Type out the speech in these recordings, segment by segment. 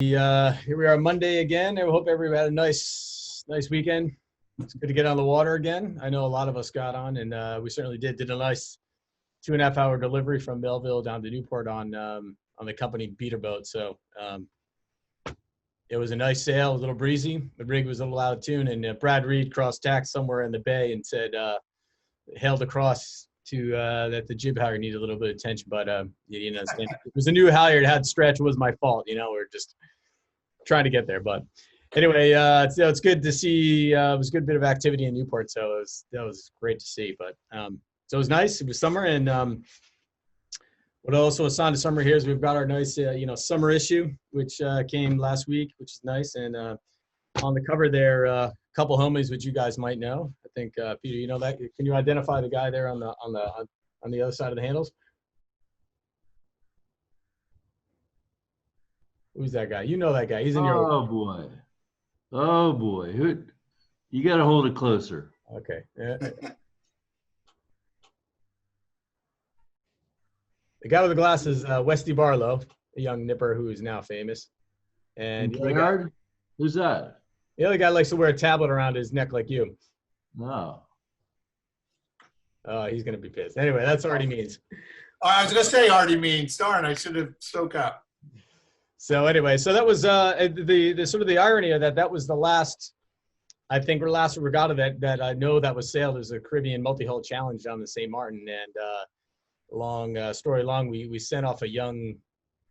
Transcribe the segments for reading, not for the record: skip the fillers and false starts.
Here we are Monday again. I hope everybody had a nice weekend. It's good to get on the water again. I know a lot of us got on, and we certainly did a nice 2.5-hour delivery from Melville down to Newport on the company beater boat. So it was a nice sail, a little breezy. The rig was a little out of tune, and Brad Reed crossed tacks somewhere in the bay and said hailed across to that the jib halyard needed a little bit of attention, but you know, it was a new halyard, had stretch. It was my fault, you know. We're just trying to get there, but anyway, it's good to see. It was a good bit of activity in Newport, so that was great to see. But so it was nice. It was summer, and what also a sign of summer here is we've got our nice summer issue, which came last week, which is nice. And on the cover there, a couple homies which you guys might know. I think Peter, you know that. Can you identify the guy there on the other side of the handles? Who's that guy? You know that guy. He's in your. Oh boy. Oh boy. Who? You got to hold it closer. Okay. The guy with the glasses, Westy Barlow, a young nipper who is now famous. And who's that? The other guy likes to wear a tablet around his neck like you. No. Oh, he's gonna be pissed. Anyway, that's already means. Oh, I was gonna say already means. Darn, I should have spoke up. So anyway, so that was the sort of the irony of that. That was the last, I think, or last regatta that I know that was sailed. It was a Caribbean multi-hull challenge down the St. Martin, and long story long, we sent off a young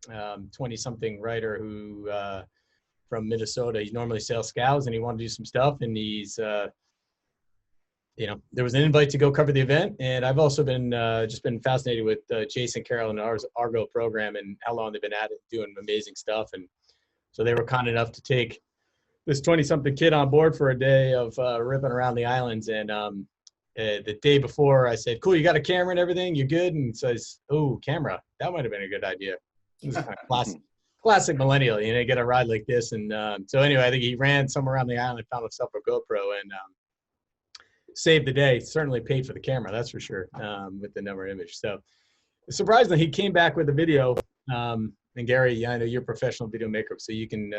20-something writer who from Minnesota. He normally sails scows, and he wanted to do some stuff, and he's there was an invite to go cover the event, and I've also been just been fascinated with Jason Carroll and our Argo program and how long they've been at it, doing amazing stuff. And so they were kind enough to take this 20-something kid on board for a day of ripping around the islands. And the day before, I said, "Cool, you got a camera and everything? You good?" And he says, "Oh, camera? That might have been a good idea." It was kind of classic millennial, get a ride like this. And so anyway, I think he ran somewhere around the island, found himself a GoPro, and saved the day. Certainly paid for the camera, that's for sure, with the number image. So surprisingly, he came back with a video. And Gary, I know you're a professional video maker, so you can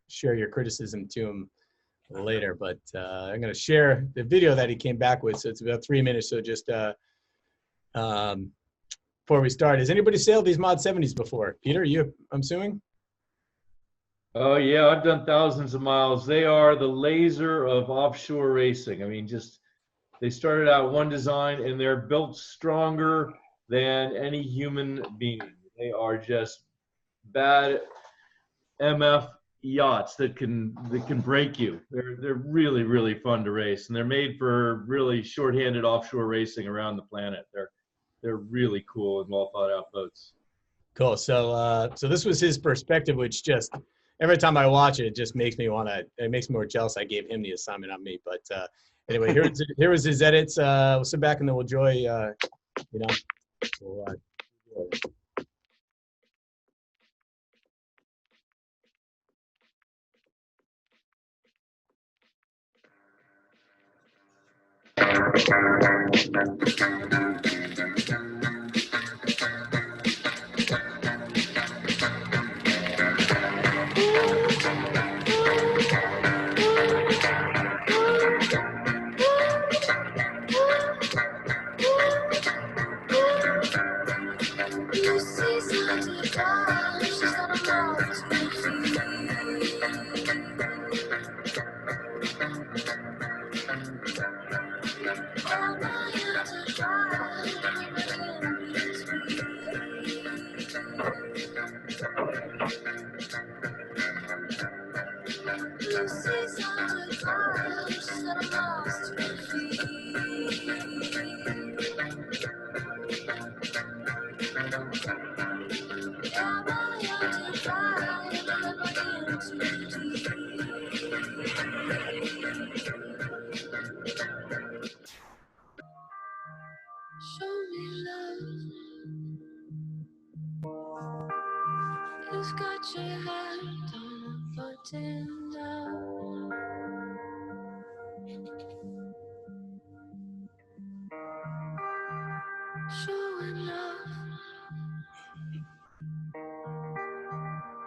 share your criticism to him later. But I'm going to share the video that he came back with. So it's about 3 minutes. So just before we start, has anybody sailed these Mod 70s before? Peter, I'm assuming? Oh yeah, I've done thousands of miles. They are the laser of offshore racing. I mean, they started out one design, and they're built stronger than any human being. They are just bad MF yachts that can break you. They're really, really fun to race, and they're made for really short-handed offshore racing around the planet. They're really cool and well thought out boats. Cool. So this was his perspective, which just every time I watch it, it just makes me it makes me more jealous. I gave him the assignment, not me. But anyway, here was his edits. We'll sit back and then we'll enjoy,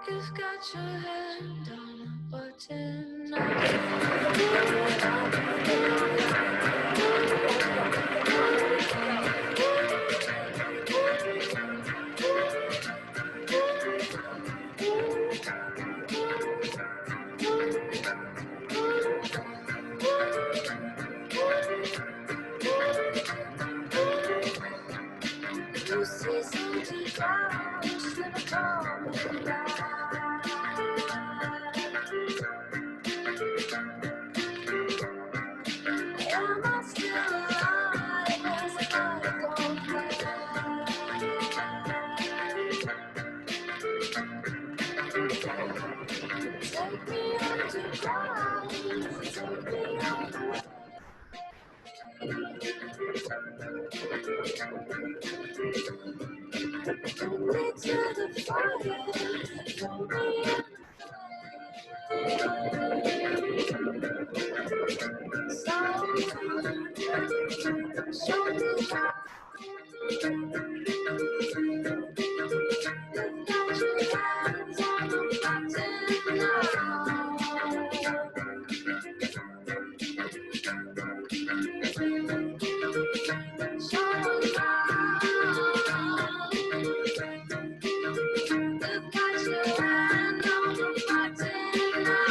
You've got your head hand on a button. You see something flash in a common light. Am I still alive? As I don't take me on to cry. Take me on the way. Take me to the fire. Throw me in the show me how. Got your hands on the button now. Show me how. Got your hand on the button now.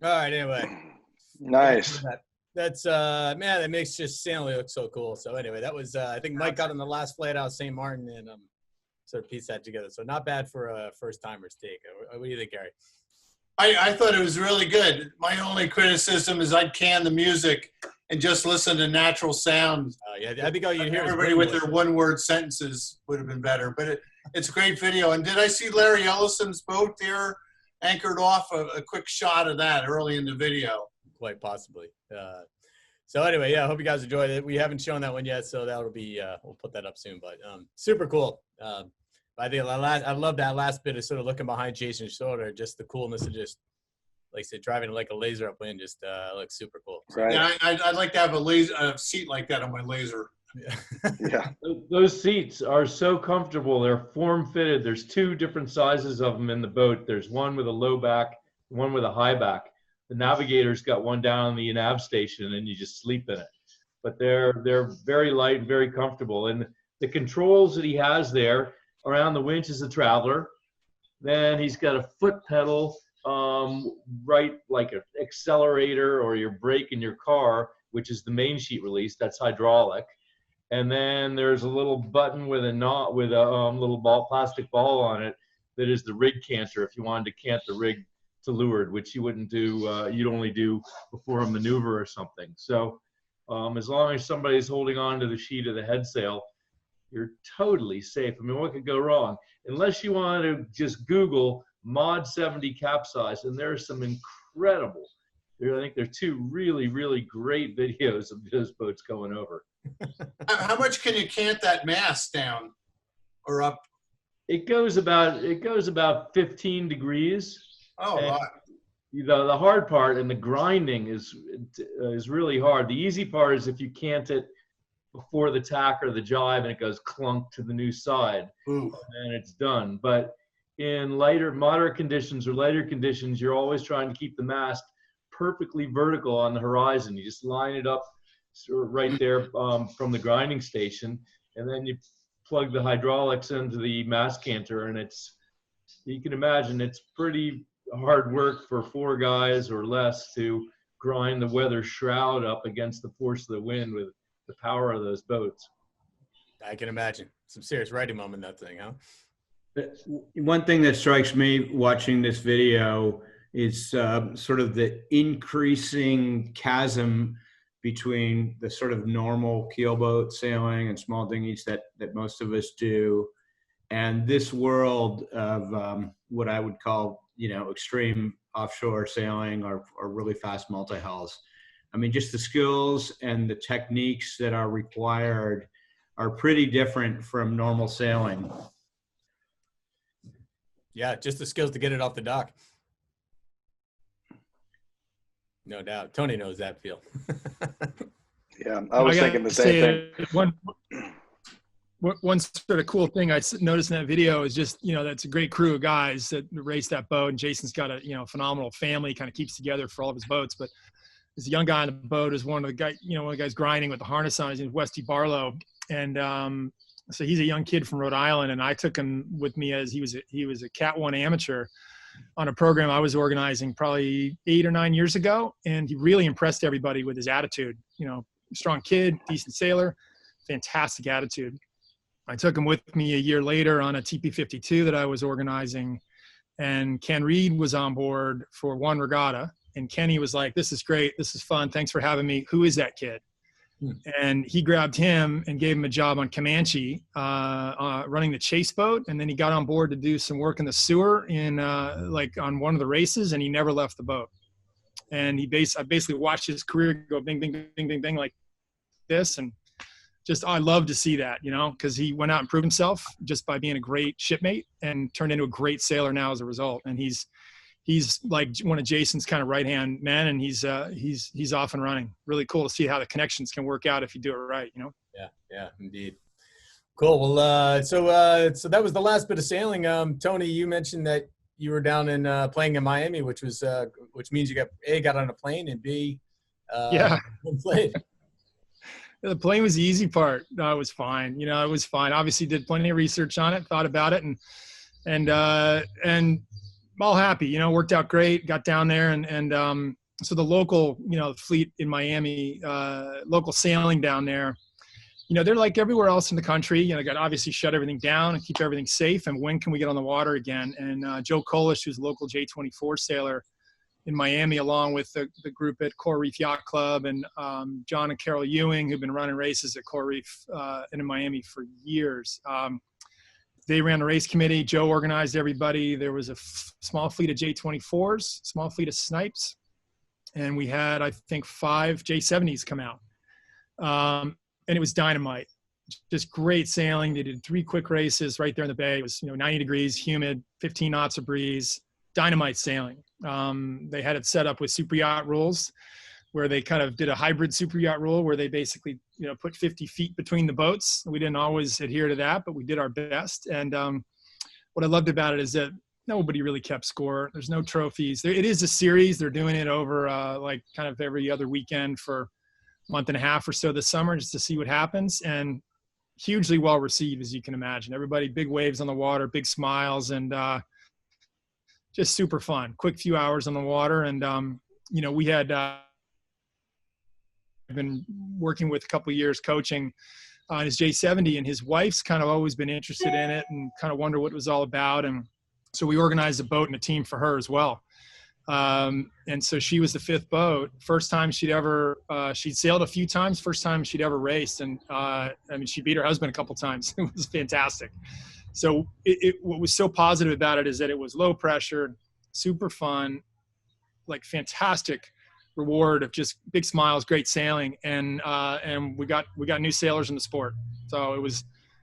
All right. Anyway, Nice. that's man, that makes just Stanley look so cool. So anyway, that was I think Mike got on the last flight out of St. Martin and sort of pieced that together. So not bad for a first timer's take. What do you think, Gary? I thought it was really good. My only criticism is I'd can the music and just listen to natural sound. Yeah, I think all you hear is everybody with their one-word sentences would have been better. But it's a great video. And did I see Larry Ellison's boat there anchored off? A quick shot of that early in the video. Quite possibly. So anyway, yeah, I hope you guys enjoyed it. We haven't shown that one yet, so that'll be we'll put that up soon. But super cool. I think I love that last bit of sort of looking behind Jason's shoulder, just the coolness of just, like I said, driving like a laser upwind just looks super cool. Right. Yeah, I'd like to have a seat like that on my laser. Yeah. Those seats are so comfortable. They're form fitted. There's two different sizes of them in the boat. There's one with a low back, one with a high back. The navigator's got one down on the nav station, and you just sleep in it. But they're very light and very comfortable. And the controls that he has there around the winch is a traveler. Then he's got a foot pedal, right like an accelerator or your brake in your car, which is the main sheet release. That's hydraulic. And then there's a little button with a knot with a little plastic ball on it that is the rig canter if you wanted to cant the rig to leeward, which you wouldn't do. You'd only do before a maneuver or something. So as long as somebody's holding on to the sheet of the head sail, you're totally safe. I mean, what could go wrong? Unless you want to just Google Mod 70 capsize, and there's some incredible. I think there are two really, really great videos of those boats going over. How much can you cant that mast down or up? It goes about 15 degrees. Oh, a lot. The hard part and the grinding is really hard. The easy part is if you cant it before the tack or the jibe and it goes clunk to the new side, Ooh. and it's done. But in moderate conditions or lighter conditions, you're always trying to keep the mast perfectly vertical on the horizon. You just line it up right there from the grinding station, and then you plug the hydraulics into the mast canter, and you can imagine it's pretty hard work for 4 guys or less to grind the weather shroud up against the force of the wind with the power of those boats. I can imagine. Some serious riding moment, that thing, huh? One thing that strikes me watching this video is sort of the increasing chasm between the sort of normal keelboat sailing and small dinghies that most of us do, and this world of what I would call, extreme offshore sailing or really fast multi-hulls. I mean, just the skills and the techniques that are required are pretty different from normal sailing. Yeah, just the skills to get it off the dock. No doubt. Tony knows that feel. Yeah, I was thinking the same thing. One sort of cool thing I noticed in that video is just, that's a great crew of guys that race that boat. And Jason's got a, phenomenal family, kind of keeps together for all of his boats. But this young guy on the boat is one of the guys grinding with the harness on. His name is Westy Barlow. And so he's a young kid from Rhode Island. And I took him with me as he was a Cat 1 amateur on a program I was organizing probably 8 or 9 years ago. And he really impressed everybody with his attitude. Strong kid, decent sailor, fantastic attitude. I took him with me a year later on a TP52 that I was organizing, and Ken Reed was on board for one regatta. And Kenny was like, "This is great. This is fun. Thanks for having me. Who is that kid?" And he grabbed him and gave him a job on Comanche, running the chase boat. And then he got on board to do some work in the sewer on one of the races, and he never left the boat. And I basically watched his career go bing, bing, bing, bing, bing, like this. And just, I love to see that, because he went out and proved himself just by being a great shipmate and turned into a great sailor now as a result. And he's like one of Jason's kind of right-hand men, and he's off and running. Really cool to see how the connections can work out if you do it right, Yeah, indeed. Cool. Well, so that was the last bit of sailing. Tony, you mentioned that you were down in playing in Miami, which means you got on a plane, and B, played. The plane was the easy part. No, it was fine. It was fine. Obviously did plenty of research on it, thought about it, and all happy, worked out great, got down there. And so the local, fleet in Miami, local sailing down there, they're like everywhere else in the country, got to obviously shut everything down and keep everything safe. And when can we get on the water again? And Joe Kolish, who's a local J24 sailor in Miami, along with the group at Coral Reef Yacht Club, and John and Carol Ewing, who've been running races at Coral Reef and in Miami for years. They ran a race committee. Joe organized everybody. There was a small fleet of J24s, small fleet of snipes. And we had, I think, 5 J70s come out. And it was dynamite. Just great sailing. They did 3 quick races right there in the bay. It was 90 degrees, humid, 15 knots of breeze, dynamite sailing. They had it set up with super yacht rules, where they kind of did a hybrid super yacht rule where they basically, put 50 feet between the boats. We didn't always adhere to that, but we did our best. And what I loved about it is that nobody really kept score. There's no trophies. It is a series. They're doing it over kind of every other weekend for a month and a half or so this summer, just to see what happens. And hugely well received, as you can imagine. Everybody, big waves on the water, big smiles, and just super fun. Quick few hours on the water. And, we had been working with a couple of years coaching on his J70, and his wife's kind of always been interested in it and kind of wonder what it was all about. And so we organized a boat and a team for her as well. And so she was the 5th boat. First time she'd sailed a few times, first time she'd ever raced. And she beat her husband a couple times. It was fantastic. So what was so positive about it is that it was low pressure, super fun, like fantastic reward of just big smiles, great sailing. And we got new sailors in the sport. So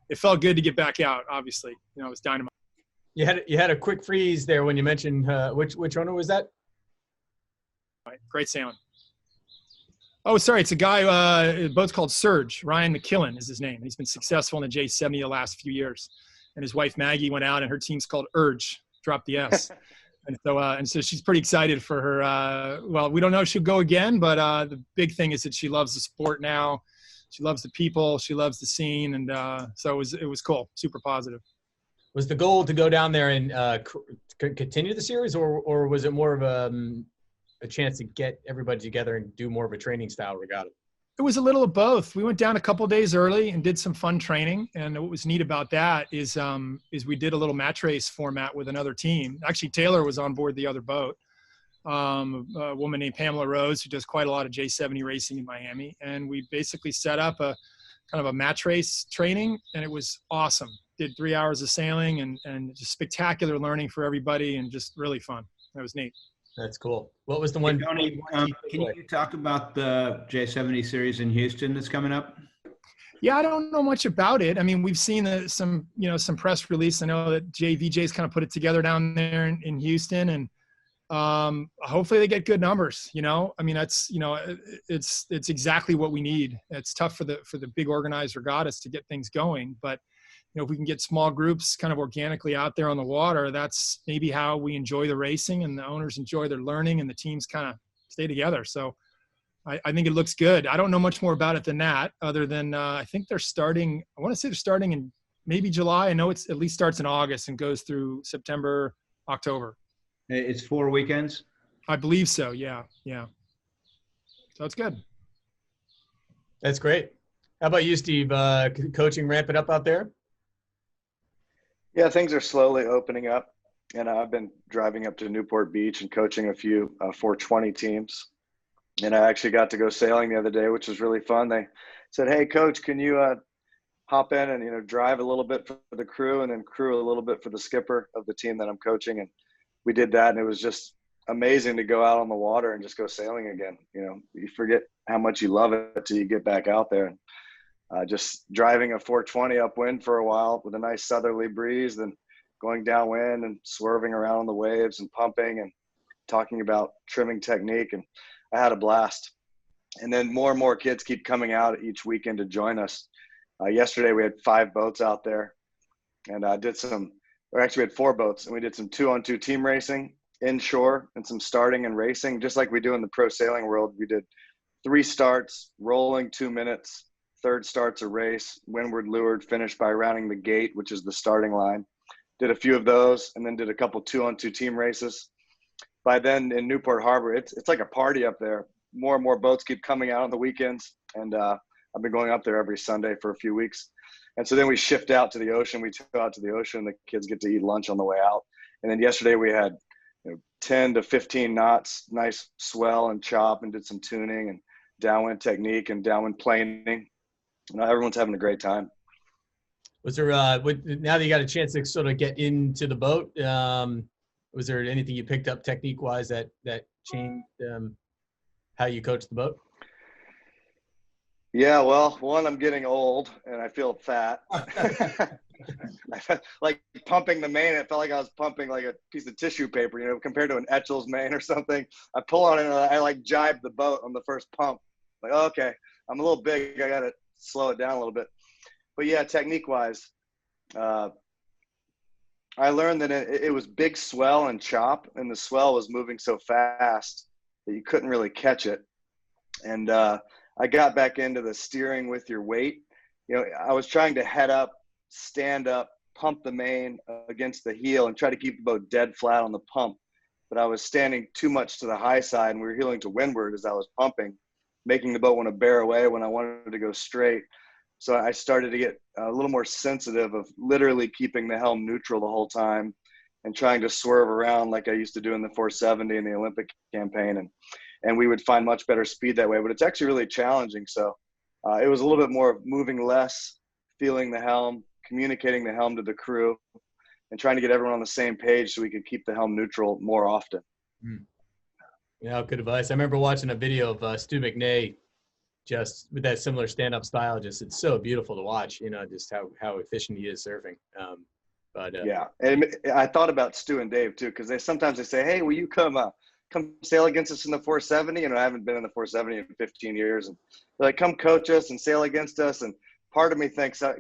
it felt good to get back out. Obviously, it was dynamite. You had a quick freeze there when you mentioned which owner was that? Great sailing. Oh, sorry, it's a guy. The boat's called Surge. Ryan McKillen is his name. He's been successful in the J70 the last few years. And his wife Maggie went out, and her team's called Urge. Drop the S. and so she's pretty excited for her. Well, we don't know if she'll go again, but the big thing is that she loves the sport now. She loves the people. She loves the scene. And so it was cool. Super positive. Was the goal to go down there and continue the series, or was it more of a chance to get everybody together and do more of a training style regatta? It was a little of both. We went down a couple of days early and did some fun training. And what was neat about that is we did a little match race format with another team. Actually, Taylor was on board the other boat. A woman named Pamela Rose, who does quite a lot of J70 racing in Miami. And we basically set up a kind of a match race training, and it was awesome. Did 3 hours of sailing and just spectacular learning for everybody and just really fun. That was neat. That's cool. What was the one? Hey, Tony, can you talk about the J70 series in Houston that's coming up? Yeah, I don't know much about it. I mean, we've seen some press release. I know that JVJ's kind of put it together down there in Houston, and hopefully they get good numbers. I mean, that's it's exactly what we need. It's tough for the big organized regattas to get things going, but if we can get small groups kind of organically out there on the water, that's maybe how we enjoy the racing and the owners enjoy their learning and the teams kind of stay together. So I think it looks good. I don't know much more about it than that, other than I think they're starting, I want to say they're starting in maybe July. I know it's at least starts in August and goes through September, October. It's 4 weekends? I believe so. Yeah. Yeah. So it's good. That's great. How about you, Steve? Coaching ramping up out there? Yeah, things are slowly opening up, and I've been driving up to Newport Beach and coaching a few 420 teams. And I actually got to go sailing the other day, which was really fun. They said, "Hey, coach, can you hop in and drive a little bit for the crew, and then crew a little bit for the skipper of the team that I'm coaching?" And we did that, and it was just amazing to go out on the water and just go sailing again. You forget how much you love it till you get back out there. Just driving a 420 upwind for a while with a nice southerly breeze, then going downwind and swerving around on the waves and pumping and talking about trimming technique. And I had a blast. And then more and more kids keep coming out each weekend to join us. Yesterday we had 5 boats out there, and we had 4 boats, and we did some 2-on-2 team racing inshore and some starting and racing, just like we do in the pro sailing world. We did 3 starts, rolling 2 minutes. Third starts a race, windward leeward, finished by rounding the gate, which is the starting line. Did a few of those, and then did a couple 2-on-2 team races. By then in Newport Harbor, it's like a party up there. More and more boats keep coming out on the weekends, and I've been going up there every Sunday for a few weeks. And so then we shift out to the ocean. We go out to the ocean, the kids get to eat lunch on the way out. And then yesterday we had 10 to 15 knots, nice swell and chop, and did some tuning and downwind technique and downwind planing. Everyone's having a great time. Was there now that you got a chance to sort of get into the boat, was there anything you picked up technique wise that changed how you coach the boat? Yeah, well, one, I'm getting old and I feel fat. Like pumping the main, it felt like I was pumping like a piece of tissue paper, compared to an Etchel's main or something. I pull on it and I like jibe the boat on the first pump. Like, oh, okay, I'm a little big, I got to slow it down a little bit. But yeah, technique wise, I learned that it was big swell and chop, and the swell was moving so fast that you couldn't really catch it. And I got back into the steering with your weight. I was trying to head up, stand up, pump the main against the heel and try to keep the boat dead flat on the pump. But I was standing too much to the high side, and we were heeling to windward as I was pumping, making the boat want to bear away when I wanted to go straight. So I started to get a little more sensitive of literally keeping the helm neutral the whole time and trying to swerve around like I used to do in the 470 in the Olympic campaign. And we would find much better speed that way, but it's actually really challenging. So it was a little bit more of moving less, feeling the helm, communicating the helm to the crew, and trying to get everyone on the same page so we could keep the helm neutral more often. Yeah, good advice. I remember watching a video of Stu McNay just with that similar stand-up style. Just it's so beautiful to watch, just how efficient he is surfing. Yeah, and I thought about Stu and Dave too, because sometimes they say, "Hey, will you come sail against us in the 470?" I haven't been in the 470 in 15 years, and they're like, "Come coach us and sail against us." And part of me thinks, I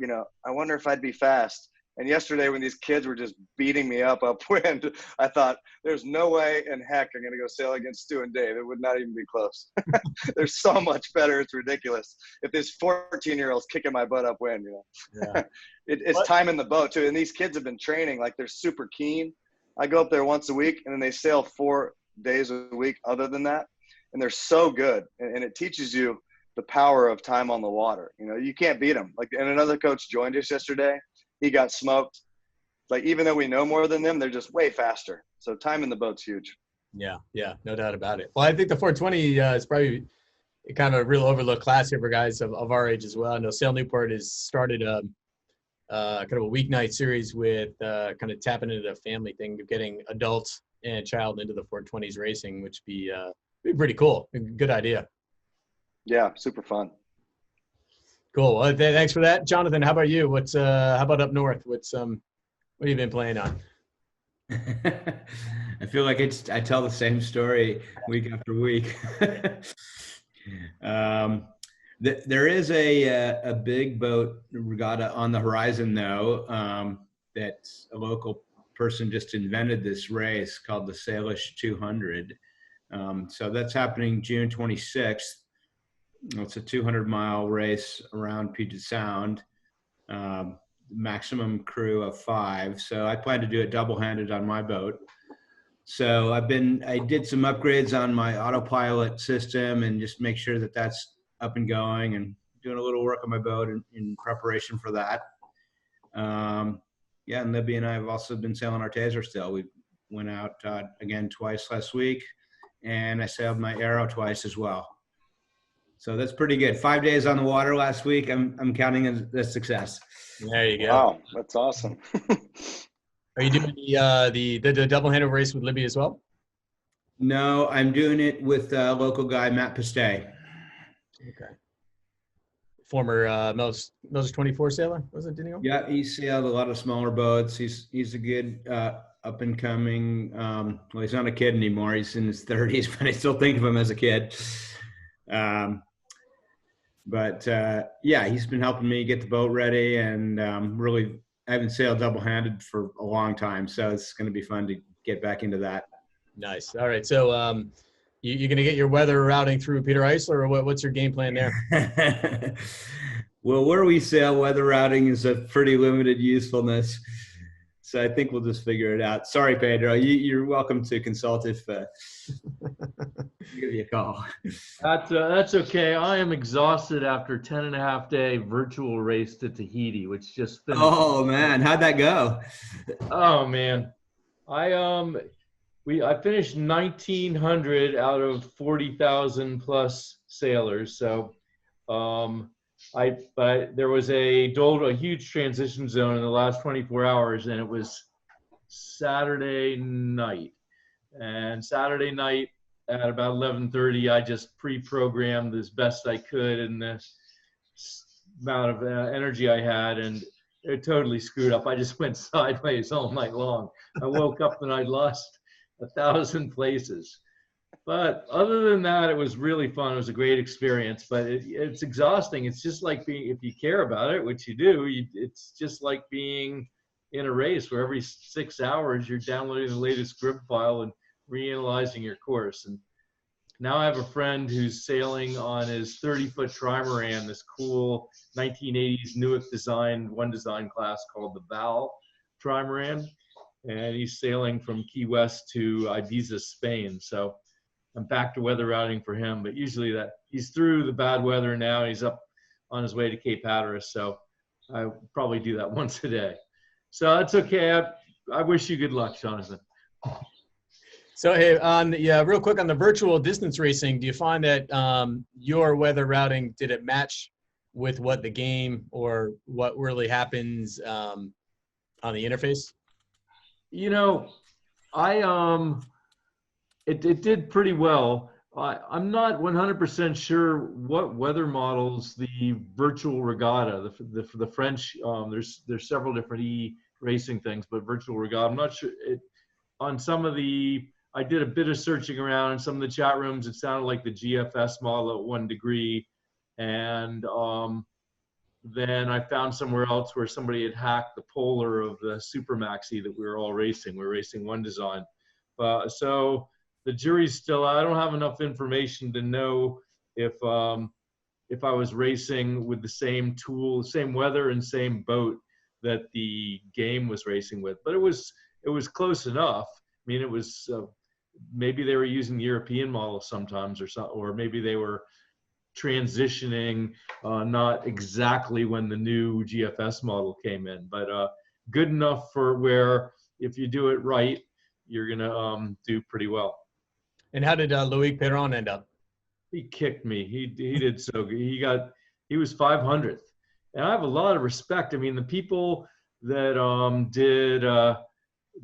wonder if I'd be fast. And yesterday when these kids were just beating me up upwind, I thought there's no way in heck I'm going to go sail against Stu and Dave. It would not even be close. They're so much better. It's ridiculous. If this 14-year-old's kicking my butt upwind, you know, Yeah. it's time in the boat too. And these kids have been training, like they're super keen. I go up there once a week and then they sail 4 days a week other than that. And they're so good. And it teaches you the power of time on the water. You know, you can't beat them. Like, and another coach joined us yesterday. He got smoked. Like, even though we know more than them, they're just way faster. So time in the boat's huge. Yeah, no doubt about it. Well, I think the 420 is probably kind of a real overlooked class here for guys of our age as well. I know Sail Newport has started kind of a weeknight series with kind of tapping into the family thing of getting adults and child into the 420s racing, which be pretty cool. Good idea. Yeah, super fun. Cool. Well, thanks for that, Jonathan. How about you? How about up north? What have you been playing on? I feel like I tell the same story week after week. There is a big boat regatta on the horizon, though. That a local person just invented this race called the Salish 200. So that's happening June 26th. It's a 200-mile race around Puget Sound, maximum crew of 5. So I plan to do it double-handed on my boat. So I did some upgrades on my autopilot system and just make sure that that's up and going, and doing a little work on my boat in preparation for that. Yeah, and Libby and I have also been sailing our Taser still. We went out again twice last week, and I sailed my Arrow twice as well. So that's pretty good. 5 days on the water last week. I'm counting as a success. There you go. Wow, that's awesome. Are you doing the double-handed race with Libby as well? No, I'm doing it with local guy Matt Pistay. Okay. Former Mel's 24 sailor, was it? Didn't he go? Yeah, he sailed a lot of smaller boats. He's a good up and coming. Well, he's not a kid anymore. He's in his 30s, but I still think of him as a kid. But yeah, he's been helping me get the boat ready, and really, I haven't sailed double-handed for a long time, so it's going to be fun to get back into that. Nice. All right. So you're going to get your weather routing through Peter Eisler, or what's your game plan there? Well, where we sail, weather routing is a pretty limited usefulness. So I think we'll just figure it out. Sorry, Pedro. You're welcome to consult if give you a call. That's okay. I am exhausted after 10.5-day virtual race to Tahiti, which just finished. Oh man, how'd that go? Oh man, I finished 1,900 out of 40,000 plus sailors. So, but there was a huge transition zone in the last 24 hours, and it was Saturday night. And Saturday night at about 11:30, I just pre-programmed as best I could in the amount of energy I had, and it totally screwed up. I just went sideways all night long. I woke up and I'd lost 1,000 places. But other than that, it was really fun. It was a great experience, but it's exhausting. It's just like if you care about it, which you do, it's just like being in a race where every 6 hours you're downloading the latest grip file and reanalyzing your course. And now I have a friend who's sailing on his 30-foot trimaran, this cool 1980s Newark one design class called the Val trimaran. And he's sailing from Key West to Ibiza, Spain. So I'm back to weather routing for him, but usually he's through the bad weather now. He's up on his way to Cape Hatteras. So I probably do that once a day. So that's okay. I wish you good luck, Jonathan. So hey, real quick on the virtual distance racing, do you find that your weather routing, did it match with what the game or what really happens on the interface? You know, it did pretty well. I'm not 100% sure what weather models the virtual regatta, the French, there's several different racing things, but virtual regatta, I'm not sure. On some of I did a bit of searching around in some of the chat rooms. It sounded like the GFS model at 1 degree. And then I found somewhere else where somebody had hacked the polar of the Super Maxi that we were all racing. We were racing one design. So the jury's still, I don't have enough information to know if I was racing with the same tool, same weather and same boat that the game was racing with. But it was close enough. I mean, it was, maybe they were using the European model sometimes or maybe they were transitioning, not exactly when the new GFS model came in, but good enough for where if you do it right, you're gonna do pretty well. And how did Loic Perron end up? He kicked me. He did so good. He was 500th, and I have a lot of respect. I mean, the people that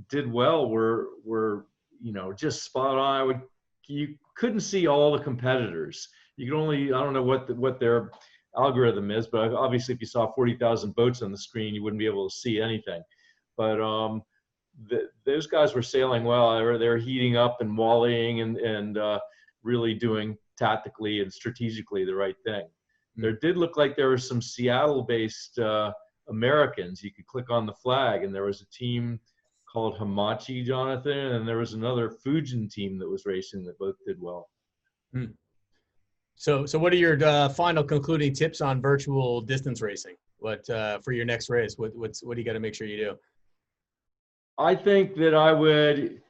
did well were just spot on. You couldn't see all the competitors. You could only, I don't know what their algorithm is, but obviously if you saw 40,000 boats on the screen, you wouldn't be able to see anything. But those guys were sailing well. They were heating up and volleying and really doing tactically and strategically the right thing. There did look like there were some Seattle-based Americans. You could click on the flag, and there was a team called Hamachi, Jonathan, and there was another Fujin team that was racing that both did well. So what are your final concluding tips on virtual distance racing? What for your next race? What do you got to make sure you do? I think that I would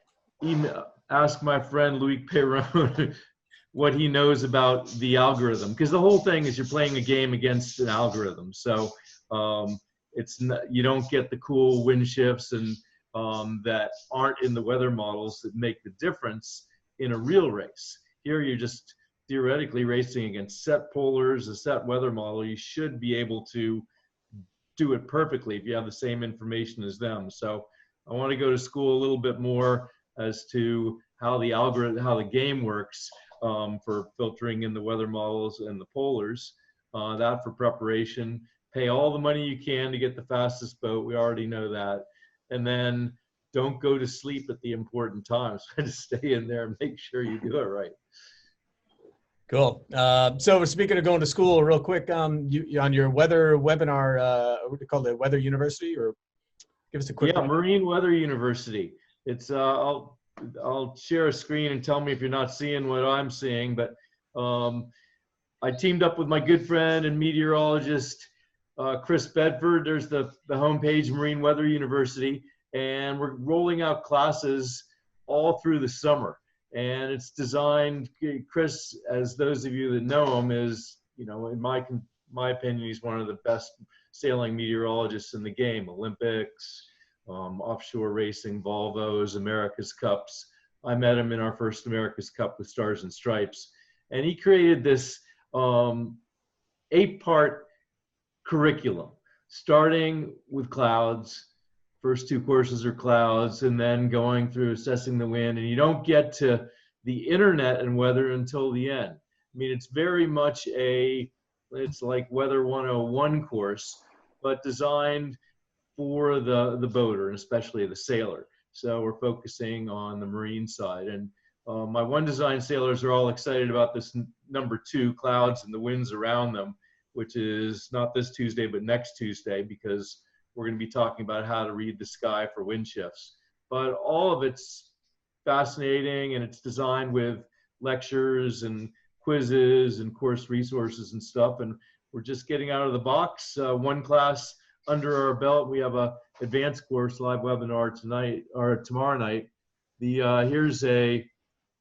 ask my friend Loic Perron what he knows about the algorithm, because the whole thing is you're playing a game against an algorithm. So it's not, you don't get the cool wind shifts and that aren't in the weather models that make the difference in a real race. Here you're just theoretically racing against set polars, a set weather model. You should be able to do it perfectly if you have the same information as them. So I want to go to school a little bit more as to how the algorithm, how the game works for filtering in the weather models and the polars. That for preparation. Pay all the money you can to get the fastest boat. We already know that. And then don't go to sleep at the important times. Try to stay in there and make sure you do it right. Cool. So speaking of going to school, real quick, you on your weather webinar, what do you call it, Weather University, or give us a quick. Yeah, Marine Weather University. It's I'll share a screen and tell me if you're not seeing what I'm seeing. But I teamed up with my good friend and meteorologist Chris Bedford. There's the homepage, Marine Weather University, and we're rolling out classes all through the summer. And it's designed, Chris, as those of you that know him, is, in my opinion, he's one of the best sailing meteorologists in the game. Olympics, offshore racing, Volvos, America's Cups. I met him in our first America's Cup with Stars and Stripes. And he created this 8-part curriculum, starting with clouds. First 2 courses are clouds, and then going through assessing the wind, and you don't get to the internet and weather until the end. I mean, it's very much it's like Weather 101 course, but designed for the boater, and especially the sailor. So we're focusing on the marine side. And my one design sailors are all excited about this number 2, clouds and the winds around them, which is not this Tuesday, but next Tuesday, because we're going to be talking about how to read the sky for wind shifts. But all of it's fascinating, and it's designed with lectures and quizzes and course resources and stuff. And we're just getting out of the box. 1 class under our belt. We have a advanced course live webinar tonight or tomorrow night. Here's do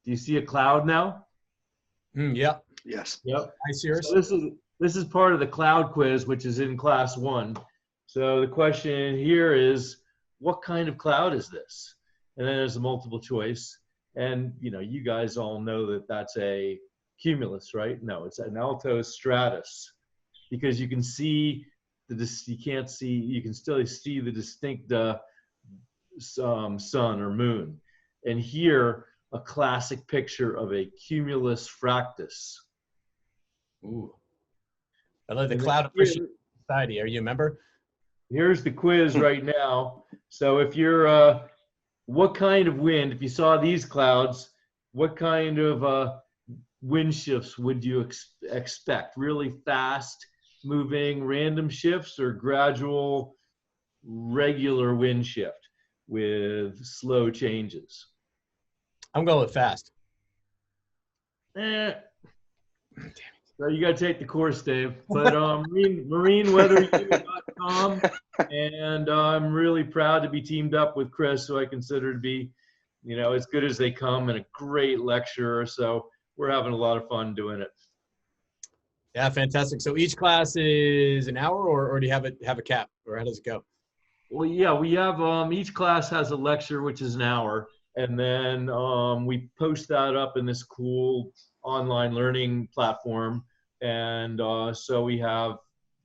you see a cloud now? Yeah. Yes. Yep. Hi, Sirius. So this is part of the cloud quiz, which is in class 1. So the question here is, what kind of cloud is this? And then there's a multiple choice. And, you guys all know that that's a cumulus, right? No, it's an alto stratus, because you can see you can still see the distinct sun or moon. And here, a classic picture of a cumulus fractus. Ooh. I love the Cloud Appreciation Society. Are you a member? Here's the quiz right now. So if you're, what kind of wind, if you saw these clouds, what kind of wind shifts would you expect? Really fast, moving random shifts or gradual regular wind shift with slow changes? I'm going with fast. So you got to take the course, Dave. But marineweatherunit.com, and I'm really proud to be teamed up with Chris, who I consider to be, as good as they come, and a great lecturer. So we're having a lot of fun doing it. Yeah, fantastic. So each class is an hour, or do you have a cap, or how does it go? Well, yeah, we have each class has a lecture, which is an hour, and then we post that up in this cool online learning platform. And so we have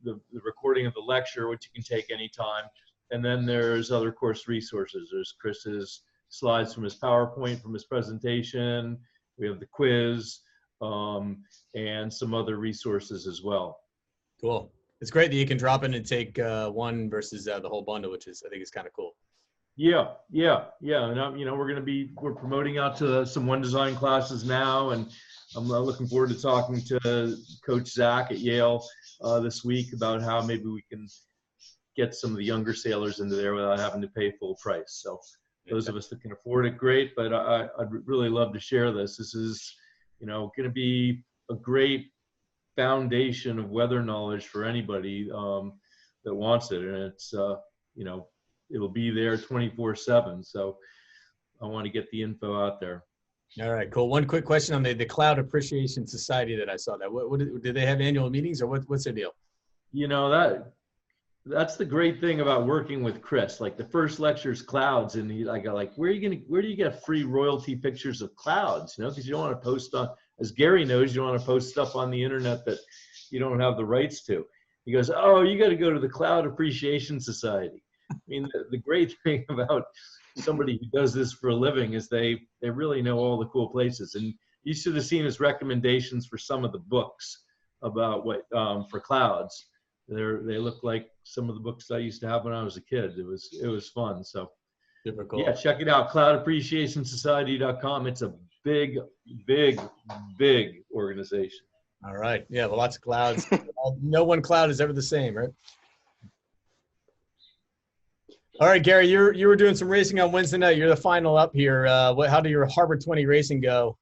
the recording of the lecture, which you can take anytime. And then there's other course resources. There's Chris's slides from his PowerPoint, from his presentation. We have the quiz, and some other resources as well. Cool. It's great that you can drop in and take one versus the whole bundle, which I think is kind of cool. Yeah. And we're promoting out to some One Design classes now, and I'm looking forward to talking to Coach Zach at Yale this week about how maybe we can get some of the younger sailors into there without having to pay full price. So those of us that can afford it, great. But I'd really love to share this. This is, going to be a great foundation of weather knowledge for anybody that wants it, and it's it'll be there 24/7. So I want to get the info out there. All right, cool. One quick question on the Cloud Appreciation Society that I saw. That what do they have annual meetings, or what's their deal? That's the great thing about working with Chris. Like the first lecture is clouds, and I go like, where do you get free royalty pictures of clouds? Because you don't want to post on, as Gary knows, you don't want to post stuff on the internet that you don't have the rights to. He goes, oh, you got to go to the Cloud Appreciation Society. I mean, the great thing about somebody who does this for a living is they really know all the cool places. And you should have seen his recommendations for some of the books about what for clouds. They look like some of the books I used to have when I was a kid. It was fun. So super cool. Yeah, check it out, cloudappreciationsociety.com. It's a big organization. All right. Yeah, well, lots of clouds. No one cloud is ever the same, right? All right, Gary, you were doing some racing on Wednesday night. You're the final up here. How did your Harbor 20 racing go?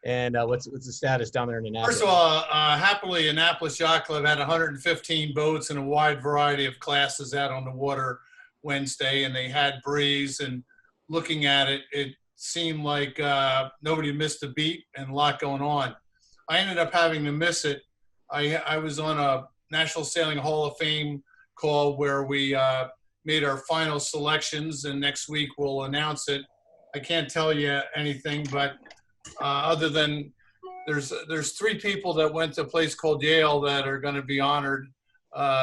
And what's the status down there in Annapolis? First of all, happily, Annapolis Yacht Club had 115 boats in a wide variety of classes out on the water Wednesday, and they had breeze. And looking at it, it seemed like nobody missed a beat and a lot going on. I ended up having to miss it. I was on a National Sailing Hall of Fame call where we made our final selections, and next week we'll announce it. I can't tell you anything, but other than there's 3 people that went to a place called Yale that are going to be honored,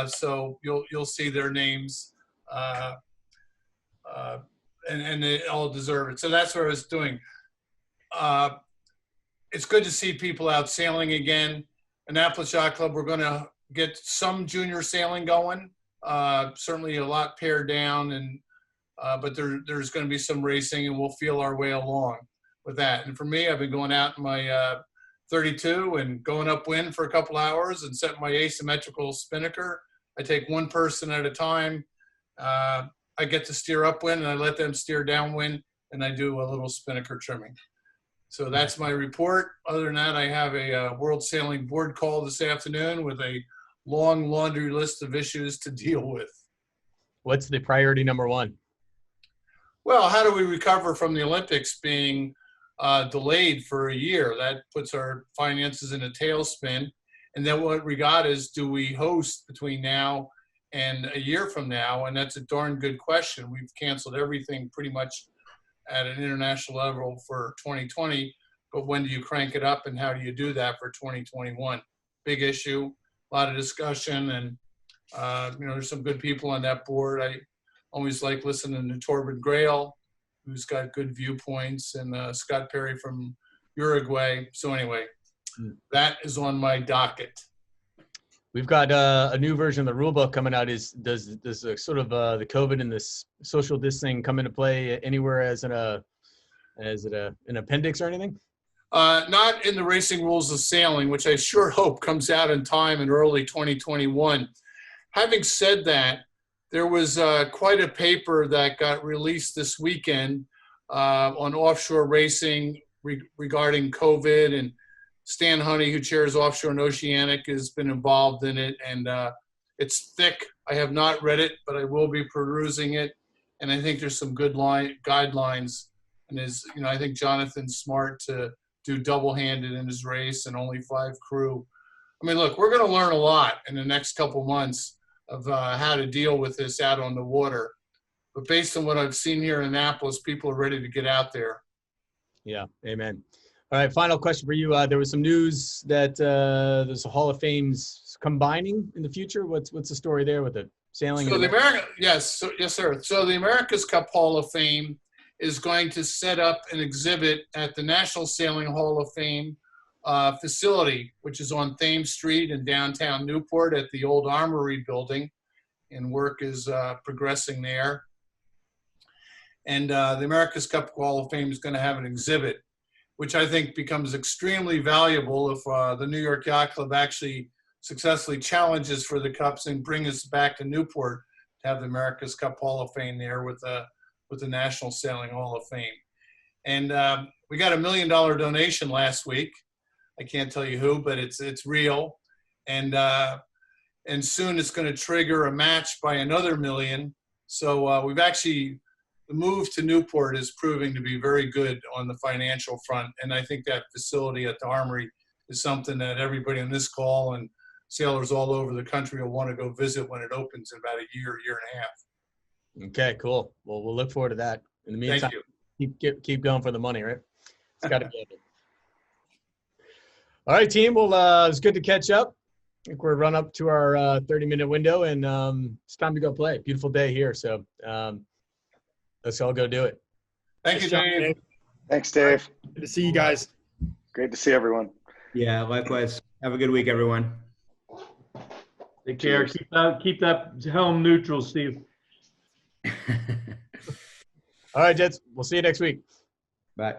so you'll see their names, and they all deserve it. So that's what I was doing. It's good to see people out sailing again. Annapolis Yacht Club, we're going to get some junior sailing going. Certainly a lot pared down, and but there's going to be some racing, and we'll feel our way along with that. And for me, I've been going out in my 32 and going upwind for a couple hours and setting my asymmetrical spinnaker. I take one person at a time. I get to steer upwind, and I let them steer downwind, and I do a little spinnaker trimming. So that's my report. Other than that, I have a World Sailing board call this afternoon with a long laundry list of issues to deal with. What's the priority number 1? Well, how do we recover from the Olympics being delayed for a year? That puts our finances in a tailspin. And then what we got is, do we host between now and a year from now? And that's a darn good question. We've canceled everything pretty much at an international level for 2020, but when do you crank it up, and how do you do that for 2021? Big issue, a lot of discussion, and there's some good people on that board. I always like listening to Torben Grail, who's got good viewpoints, and Scott Perry from Uruguay. So anyway, that is on my docket. We've got a new version of the rule book coming out. Does sort of the COVID and this social distancing come into play anywhere as an appendix or anything? Not in the Racing Rules of Sailing, which I sure hope comes out in time in early 2021. Having said that, there was quite a paper that got released this weekend on offshore racing regarding COVID, and Stan Honey, who chairs Offshore and Oceanic, has been involved in it, and it's thick. I have not read it, but I will be perusing it, and I think there's some good guidelines. And I think Jonathan's smart to do double-handed in his race and only 5 crew. I mean, look, we're going to learn a lot in the next couple months of how to deal with this out on the water. But based on what I've seen here in Annapolis, people are ready to get out there. Yeah, amen. All right, final question for you. There was some news that there's a Hall of Fame's combining in the future. What's the story there with the sailing? So yes, sir. So the America's Cup Hall of Fame is going to set up an exhibit at the National Sailing Hall of Fame facility, which is on Thames Street in downtown Newport at the old Armory building, and work is progressing there. And the America's Cup Hall of Fame is going to have an exhibit, which I think becomes extremely valuable if the New York Yacht Club actually successfully challenges for the Cups and brings us back to Newport to have the America's Cup Hall of Fame there with the National Sailing Hall of Fame. And we got $1 million donation last week. I can't tell you who, but it's real. And soon it's going to trigger a match by another $1 million. So we've actually, the move to Newport is proving to be very good on the financial front. And I think that facility at the Armory is something that everybody on this call and sailors all over the country will want to go visit when it opens in about a year and a half. Okay, cool. Well, we'll look forward to that. In the meantime, keep going for the money, right? It's got to be. All right, team. Well, it's good to catch up. I think we're run up to our 30-minute window, and it's time to go play. Beautiful day here, so let's all go do it. Thank you, Dave. Thanks, Dave. Good to see you guys. Great to see everyone. Yeah, likewise. Have a good week, everyone. Take care. Keep that helm neutral, Steve. All right, Jets. We'll see you next week. Bye.